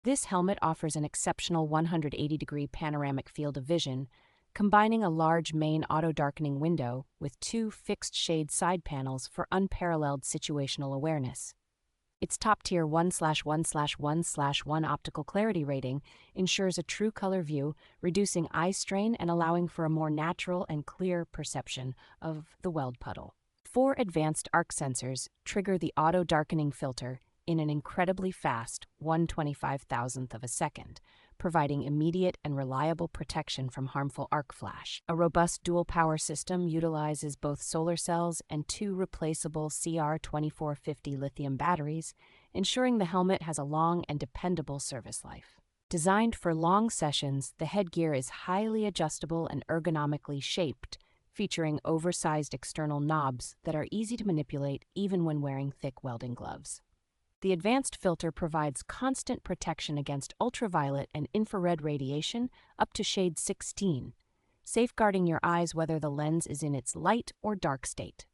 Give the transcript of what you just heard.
This helmet offers an exceptional 180-degree panoramic field of vision, combining a large main auto-darkening window with two fixed-shade side panels for unparalleled situational awareness. Its top-tier 1/1/1/1 optical clarity rating ensures a true color view, reducing eye strain and allowing for a more natural and clear perception of the weld puddle. Four advanced arc sensors trigger the auto-darkening filter in an incredibly fast 1/25,000th of a second, providing immediate and reliable protection from harmful arc flash. A robust dual-power system utilizes both solar cells and two replaceable CR2450 lithium batteries, ensuring the helmet has a long and dependable service life. Designed for long sessions, the headgear is highly adjustable and ergonomically shaped, featuring oversized external knobs that are easy to manipulate even when wearing thick welding gloves. The advanced filter provides constant protection against ultraviolet and infrared radiation up to shade 16, safeguarding your eyes whether the lens is in its light or dark state.